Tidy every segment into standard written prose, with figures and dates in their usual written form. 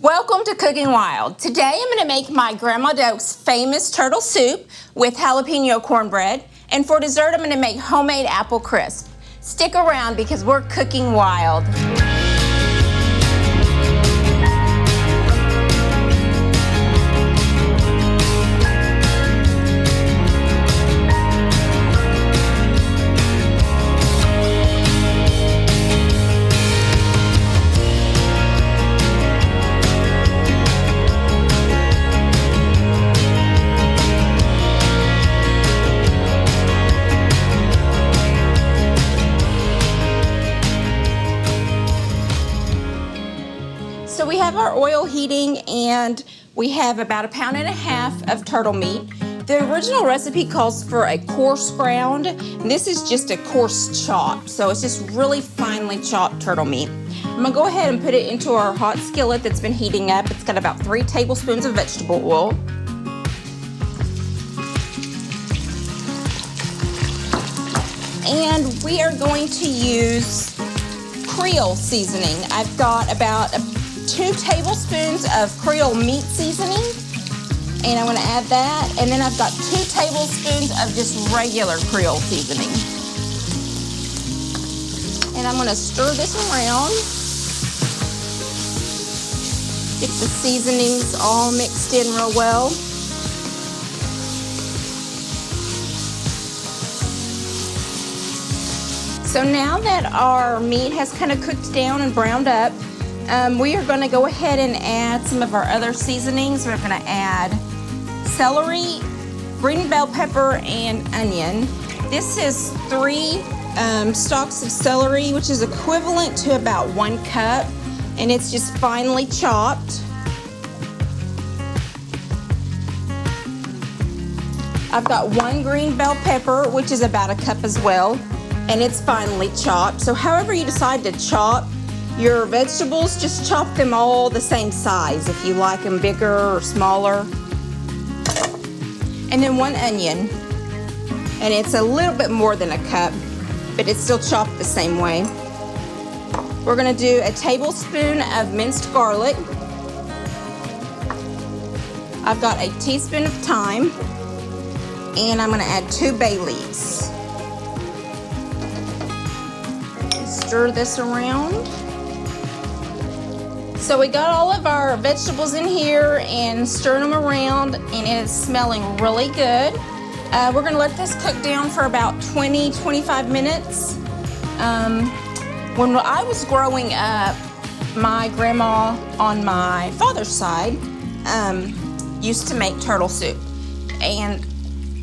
Welcome to Cooking Wild. Today I'm going to make my Grandma Doak's famous turtle soup with jalapeno cornbread, and for dessert I'm going to make homemade apple crisp. Stick around because we're cooking wild. So we have our oil heating and we have about 1.5 pounds of turtle meat. The original recipe calls for a coarse ground. This is just a coarse chop, so it's just really finely chopped turtle meat. I'm gonna go ahead and put it into our hot skillet that's been heating up. It's got about 3 tablespoons of vegetable oil. And we are going to use Creole seasoning. I've got about 2 tablespoons of Creole meat seasoning, and I'm going to add that, and then I've got 2 tablespoons of just regular Creole seasoning. And I'm going to stir this around, get the seasonings all mixed in real well. So now that our meat has kind of cooked down and browned up, we are going to go ahead and add some of our other seasonings. We're going to add celery, green bell pepper, and onion. This is 3 stalks of celery, which is equivalent to about 1 cup, and it's just finely chopped. I've got 1 green bell pepper, which is about 1 cup as well, and it's finely chopped. So however you decide to chop your vegetables, just chop them all the same size if you like them bigger or smaller. And then 1 onion, and it's a little bit more than 1 cup, but it's still chopped the same way. We're going to do a tablespoon of minced garlic. I've got a teaspoon of thyme, and I'm going to add 2 bay leaves. Stir this around. So we got all of our vegetables in here and stirring them around, and it is smelling really good. We're going to let this cook down for about 20-25 minutes. When I was growing up, my grandma on my father's side used to make turtle soup. And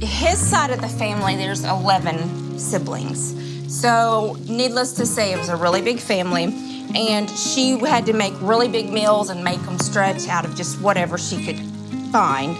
his side of the family, there's 11 siblings. So needless to say, it was a really big family. And she had to make really big meals and make them stretch out of just whatever she could find.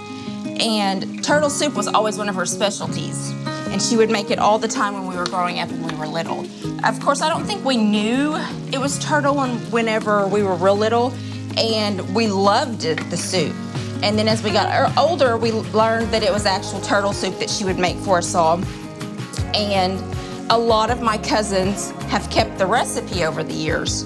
And turtle soup was always one of her specialties. And she would make it all the time when we were growing up and we were little. Of course, I don't think we knew it was turtle whenever we were real little. And we loved the soup. And then as we got older, we learned that it was actual turtle soup that she would make for us all. And a lot of my cousins have kept the recipe over the years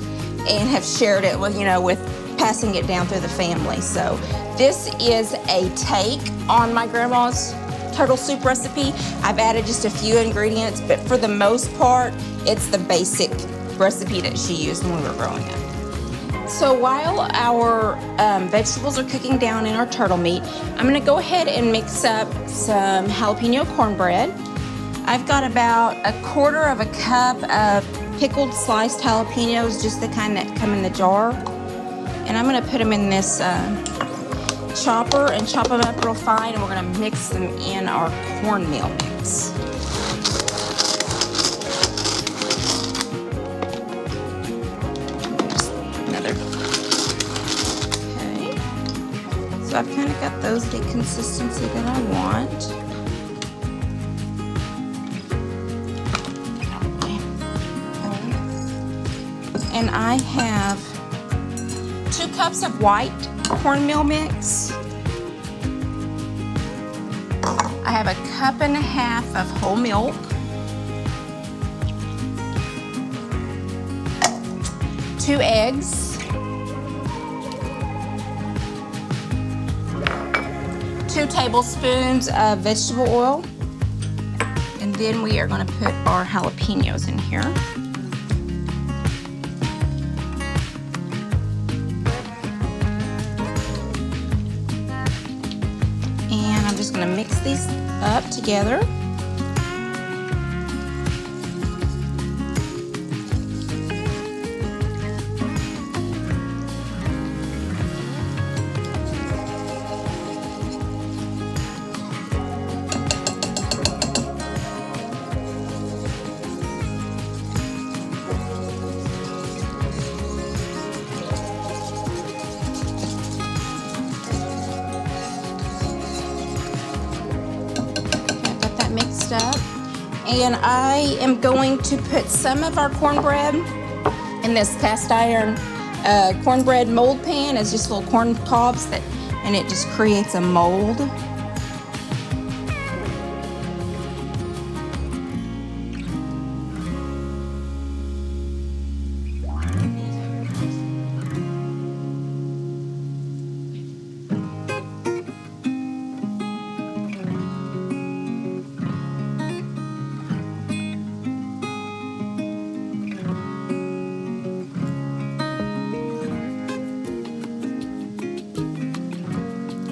and have shared it with, with passing it down through the family. So this is a take on my grandma's turtle soup recipe. I've added just a few ingredients, but for the most part, it's the basic recipe that she used when we were growing up. So while our vegetables are cooking down in our turtle meat, I'm gonna go ahead and mix up some jalapeno cornbread. I've got about 1/4 cup of pickled sliced jalapenos, just the kind that come in the jar. And I'm gonna put them in this chopper and chop them up real fine, and we're gonna mix them in our cornmeal mix. Another. Okay. So I've kind of got those the consistency that I want. And I have 2 cups of white cornmeal mix. I have 1.5 cups of whole milk. 2 eggs. 2 tablespoons of vegetable oil. And then we are going to put our jalapenos in here. And I'm just going to mix these up together. Mixed up, and I am going to put some of our cornbread in this cast iron cornbread mold pan as just little corn cobs, and it just creates a mold.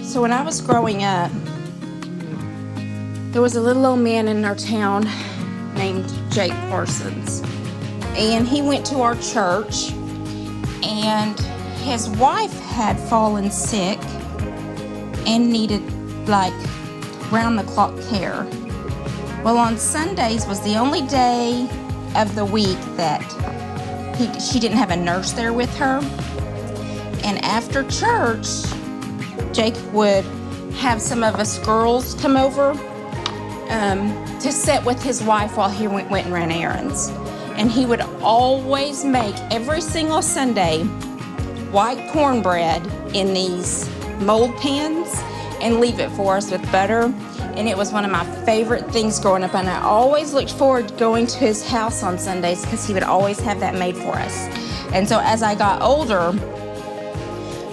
So when I was growing up, there was a little old man in our town named Jake Parsons, and he went to our church, and his wife had fallen sick and needed like round-the-clock care. Well, on Sundays was the only day of the week that she didn't have a nurse there with her, and after church, Jake would have some of us girls come over to sit with his wife while he went and ran errands. And he would always make, every single Sunday, white cornbread in these mold pans and leave it for us with butter. And it was one of my favorite things growing up, and I always looked forward to going to his house on Sundays because he would always have that made for us. And so as I got older,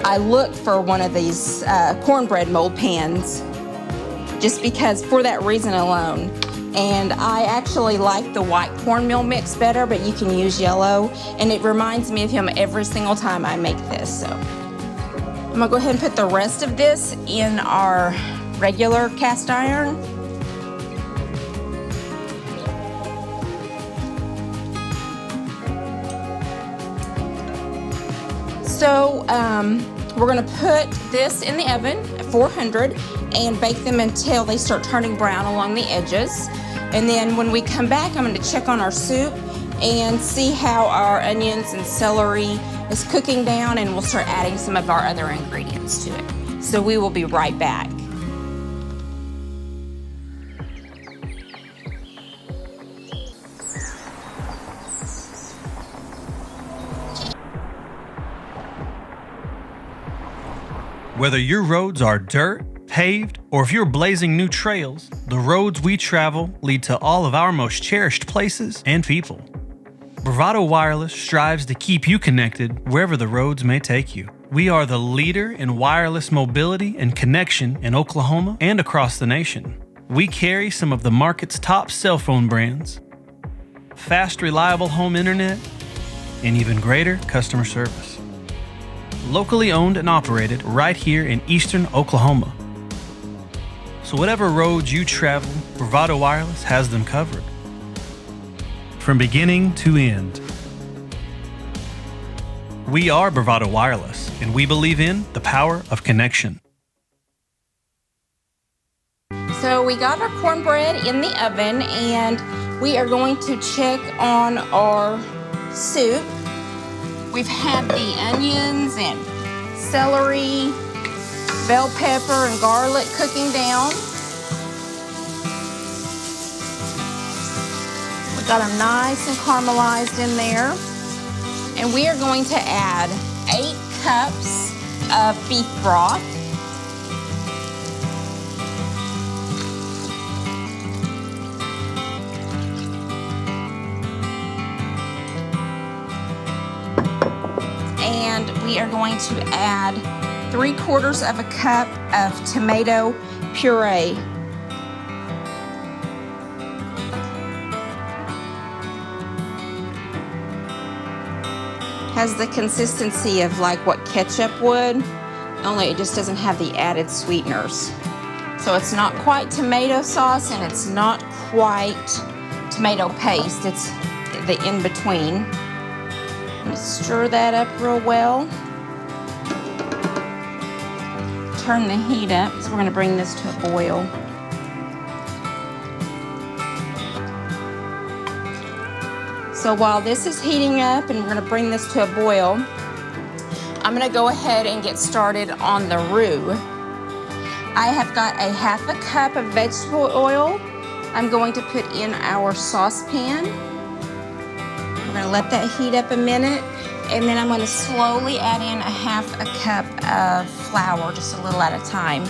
I looked for one of these cornbread mold pans just because, for that reason alone. And I actually like the white cornmeal mix better, but you can use yellow. And it reminds me of him every single time I make this. So I'm gonna go ahead and put the rest of this in our regular cast iron. So we're gonna put this in the oven at 400 and bake them until they start turning brown along the edges. And then when we come back, I'm gonna check on our soup and see how our onions and celery is cooking down, and we'll start adding some of our other ingredients to it. So we will be right back. Whether your roads are dirt, paved, or if you're blazing new trails, the roads we travel lead to all of our most cherished places and people. Bravado Wireless strives to keep you connected wherever the roads may take you. We are the leader in wireless mobility and connection in Oklahoma and across the nation. We carry some of the market's top cell phone brands, fast, reliable home internet, and even greater customer service. Locally owned and operated right here in eastern Oklahoma. So whatever roads you travel, Bravado Wireless has them covered. From beginning to end. We are Bravado Wireless, and we believe in the power of connection. So we got our cornbread in the oven, and we are going to check on our soup. We've had the onions and celery, bell pepper, and garlic cooking down. We got them nice and caramelized in there. And we are going to add 8 cups of beef broth. And we are going to add 3/4 of a cup of tomato puree. Has the consistency of like what ketchup would, only it just doesn't have the added sweeteners. So it's not quite tomato sauce and it's not quite tomato paste. It's the in-between. Stir that up real well. Turn the heat up, so we're gonna bring this to a boil. So while this is heating up and we're gonna bring this to a boil, I'm gonna go ahead and get started on the roux. I have got a 1/2 cup of vegetable oil. I'm going to put in our saucepan. We're gonna let that heat up a minute, and then I'm gonna slowly add in a 1/2 cup of flour, just a little at a time,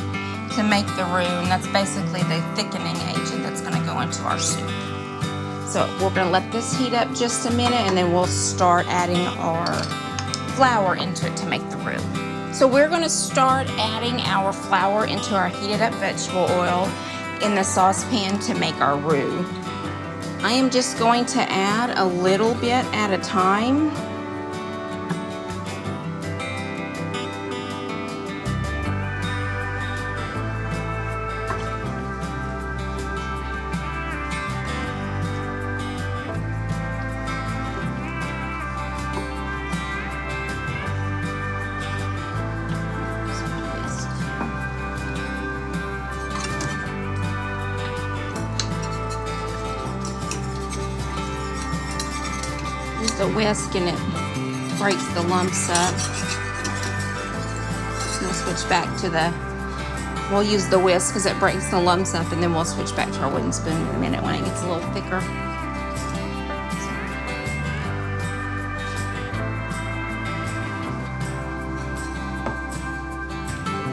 to make the roux, and that's basically the thickening agent that's gonna go into our soup. So we're gonna let this heat up just a minute, and then we'll start adding our flour into it to make the roux. So we're gonna start adding our flour into our heated up vegetable oil in the saucepan to make our roux. I am just going to add a little bit at a time. The whisk and it breaks the lumps up. We'll switch back to we'll use the whisk because it breaks the lumps up, and then we'll switch back to our wooden spoon in a minute when it gets a little thicker.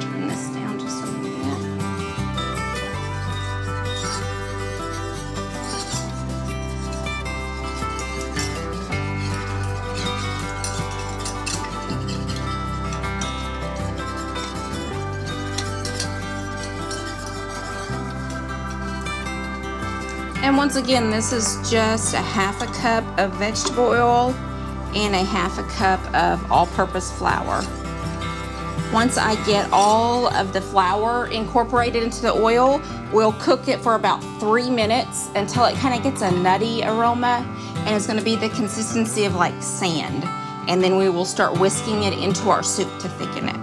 Turn this down just a little bit. And once again, this is just a 1/2 cup of vegetable oil and a 1/2 cup of all-purpose flour. Once I get all of the flour incorporated into the oil, we'll cook it for about 3 minutes until it kind of gets a nutty aroma, and it's going to be the consistency of like sand. And then we will start whisking it into our soup to thicken it.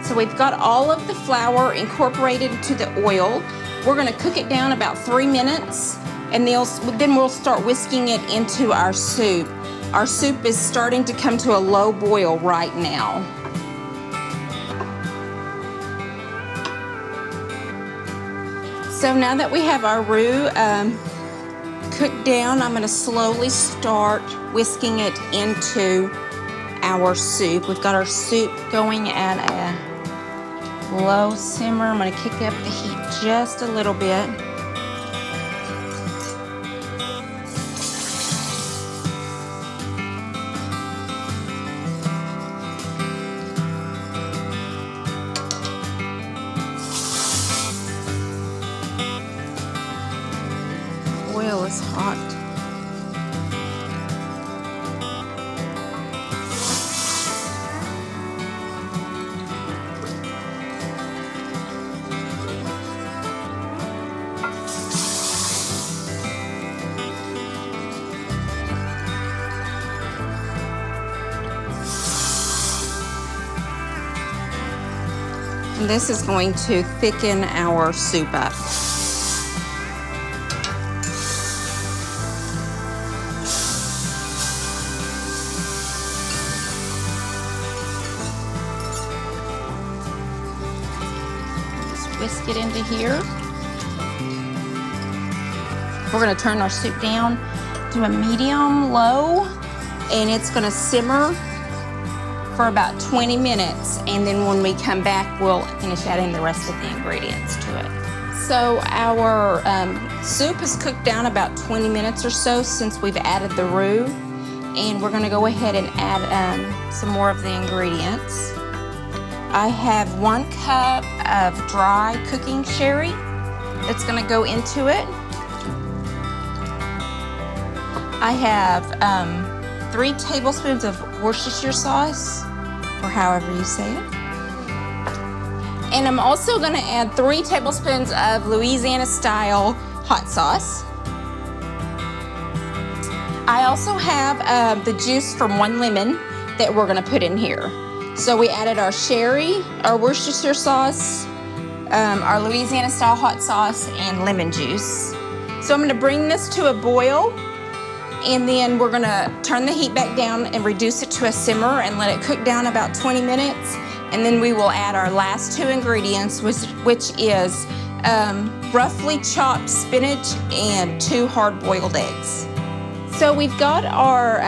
So we've got all of the flour incorporated into the oil. We're gonna cook it down about 3 minutes, and then we'll start whisking it into our soup. Our soup is starting to come to a low boil right now. So now that we have our roux cooked down, I'm gonna slowly start whisking it into our soup. We've got our soup going at a low simmer. I'm gonna kick up the heat just a little bit. Oil is hot. And this is going to thicken our soup up. Just whisk it into here. We're going to turn our soup down to a medium-low, and it's going to simmer for about 20 minutes, and then when we come back, we'll finish adding the rest of the ingredients to it. So our soup is cooked down about 20 minutes or so since we've added the roux, and we're going to go ahead and add some more of the ingredients. I have 1 cup of dry cooking sherry that's going to go into it. I have 3 tablespoons of Worcestershire sauce, or however you say it. And I'm also going to add 3 tablespoons of Louisiana-style hot sauce. I also have the juice from 1 lemon that we're going to put in here. So we added our sherry, our Worcestershire sauce, our Louisiana-style hot sauce, and lemon juice. So I'm going to bring this to a boil, and then we're going to turn the heat back down and reduce it to a simmer and let it cook down about 20 minutes. And then we will add our last 2 ingredients, which is roughly chopped spinach and 2 hard-boiled eggs. So we've got our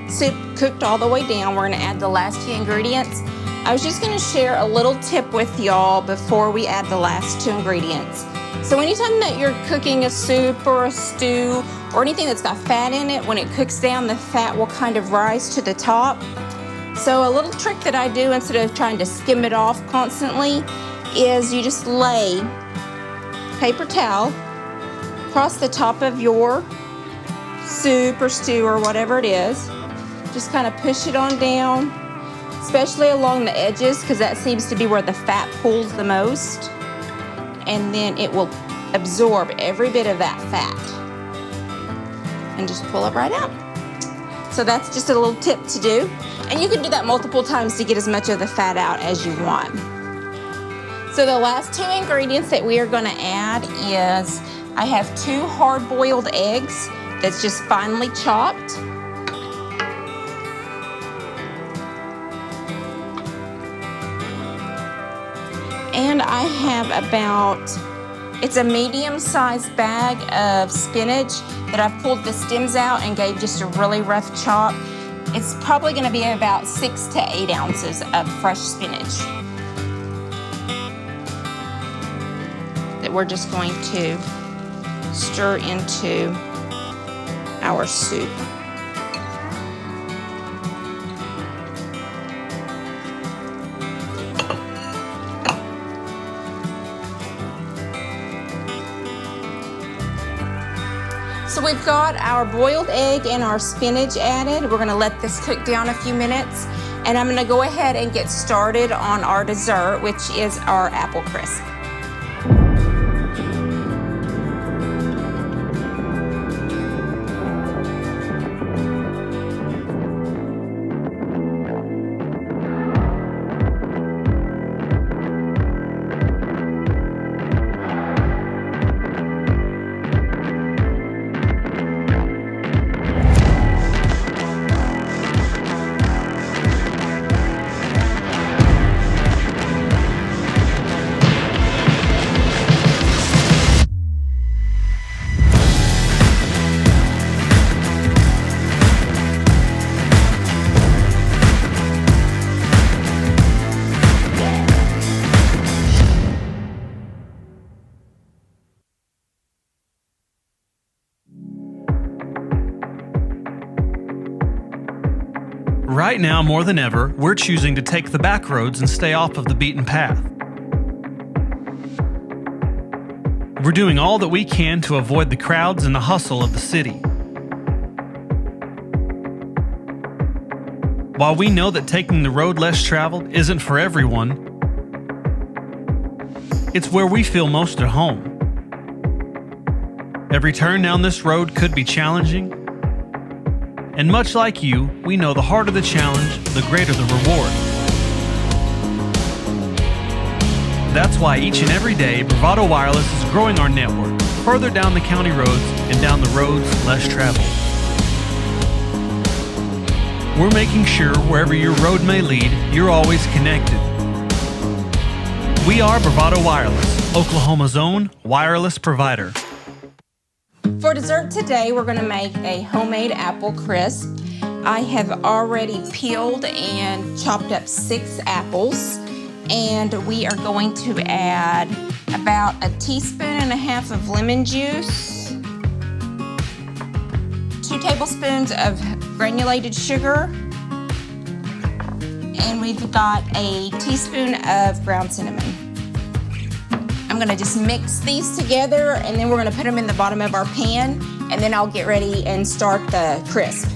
soup cooked all the way down. We're going to add the last 2 ingredients. I was just going to share a little tip with y'all before we add the last 2 ingredients. So anytime that you're cooking a soup or a stew or anything that's got fat in it, when it cooks down, the fat will kind of rise to the top. So a little trick that I do instead of trying to skim it off constantly is you just lay paper towel across the top of your soup or stew or whatever it is. Just kind of push it on down, especially along the edges, because that seems to be where the fat pulls the most. And then it will absorb every bit of that fat and just pull it right out. So that's just a little tip to do. And you can do that multiple times to get as much of the fat out as you want. So the last 2 ingredients that we are going to add is, I have 2 hard-boiled eggs that's just finely chopped. And I have it's a medium-sized bag of spinach that I've pulled the stems out and gave just a really rough chop. It's probably going to be about 6 to 8 ounces of fresh spinach that we're just going to stir into our soup. So we've got our boiled egg and our spinach added. We're going to let this cook down a few minutes, and I'm going to go ahead and get started on our dessert, which is our apple crisp. Right now, more than ever, we're choosing to take the back roads and stay off of the beaten path. We're doing all that we can to avoid the crowds and the hustle of the city. While we know that taking the road less traveled isn't for everyone, it's where we feel most at home. Every turn down this road could be challenging, and much like you, we know the harder the challenge, the greater the reward. That's why each and every day, Bravado Wireless is growing our network further down the county roads and down the roads less traveled. We're making sure wherever your road may lead, you're always connected. We are Bravado Wireless, Oklahoma's own wireless provider. For dessert today, we're going to make a homemade apple crisp. I have already peeled and chopped up 6 apples, and we are going to add about 1.5 teaspoons of lemon juice, 2 tablespoons of granulated sugar, and we've got a teaspoon of ground cinnamon. I'm gonna just mix these together, and then we're gonna put them in the bottom of our pan, and then I'll get ready and start the crisp.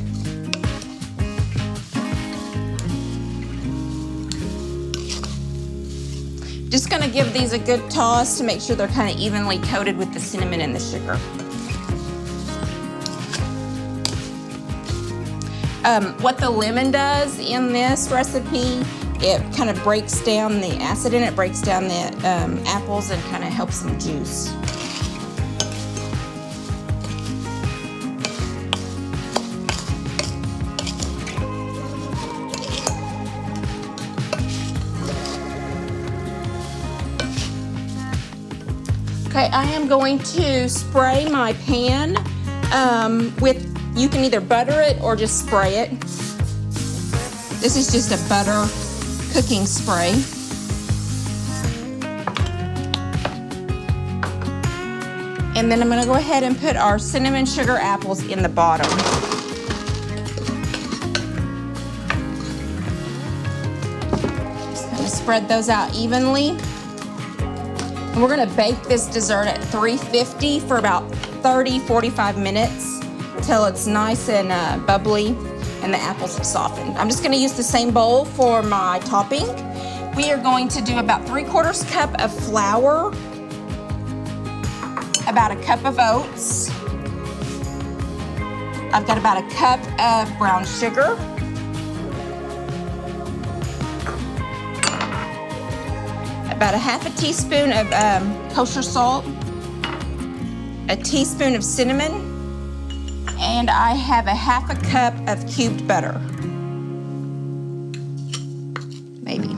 Just gonna give these a good toss to make sure they're kind of evenly coated with the cinnamon and the sugar. What the lemon does in this recipe, it kind of breaks down the acid in it, breaks down the apples, and kind of helps them juice. Okay, I am going to spray my pan with, you can either butter it or just spray it. This is just a butter cooking spray. And then I'm gonna go ahead and put our cinnamon sugar apples in the bottom. Just gonna spread those out evenly. And we're gonna bake this dessert at 350 for about 30-45 minutes till it's nice and bubbly and the apples have softened. I'm just gonna use the same bowl for my topping. We are going to do about 3/4 cup of flour, about a cup of oats. I've got about a cup of brown sugar, about 1/2 teaspoon of kosher salt, a teaspoon of cinnamon, and I have 1/2 cup of cubed butter. Maybe,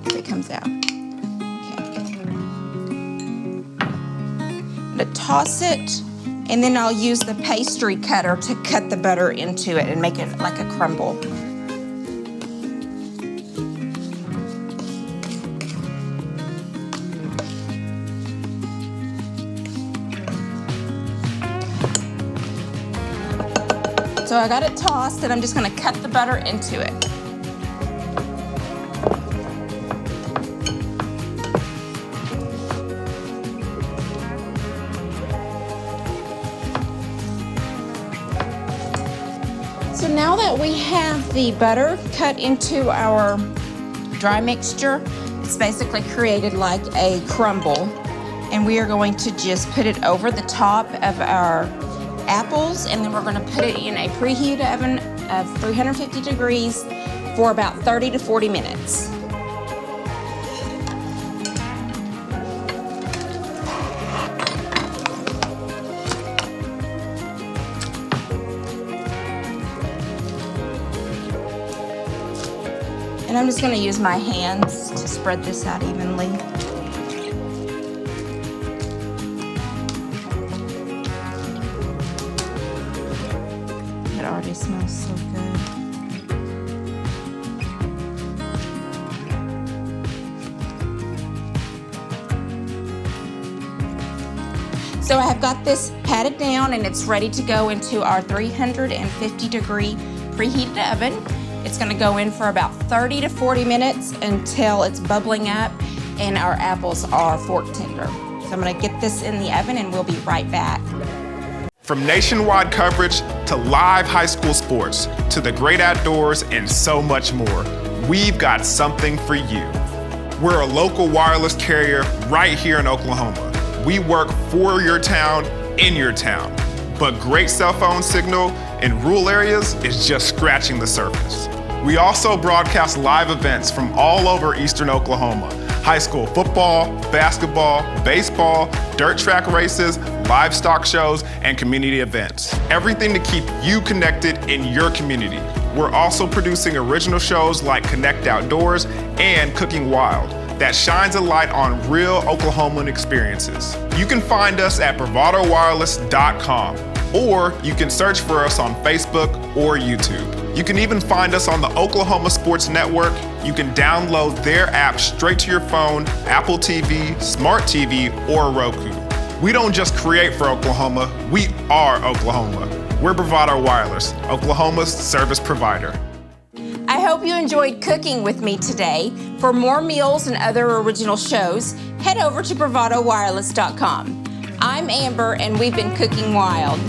if it comes out. Okay. I'm gonna toss it, and then I'll use the pastry cutter to cut the butter into it and make it like a crumble. So I got it tossed, and I'm just gonna cut the butter into it. So now that we have the butter cut into our dry mixture, it's basically created like a crumble. And we are going to just put it over the top of our apples, and then we're going to put it in a preheated oven of 350 degrees for about 30 to 40 minutes. And I'm just going to use my hands to spread this out evenly. It already smells so good. So I have got this patted down, and it's ready to go into our 350 degree preheated oven. It's gonna go in for about 30 to 40 minutes until it's bubbling up and our apples are fork tender. So I'm gonna get this in the oven, and we'll be right back. From nationwide coverage to live high school sports to the great outdoors and so much more, we've got something for you. We're a local wireless carrier right here in Oklahoma. We work for your town, in your town. But great cell phone signal in rural areas is just scratching the surface. We also broadcast live events from all over eastern Oklahoma. High school football, basketball, baseball, dirt track races, livestock shows, and community events. Everything to keep you connected in your community. We're also producing original shows like Connect Outdoors and Cooking Wild that shines a light on real Oklahoman experiences. You can find us at bravadowireless.com, or you can search for us on Facebook or YouTube. You can even find us on the Oklahoma Sports Network. You can download their app straight to your phone, Apple TV, Smart TV, or Roku. We don't just create for Oklahoma, we are Oklahoma. We're Bravado Wireless, Oklahoma's service provider. I hope you enjoyed cooking with me today. For more meals and other original shows, head over to bravadowireless.com. I'm Amber, and we've been cooking wild.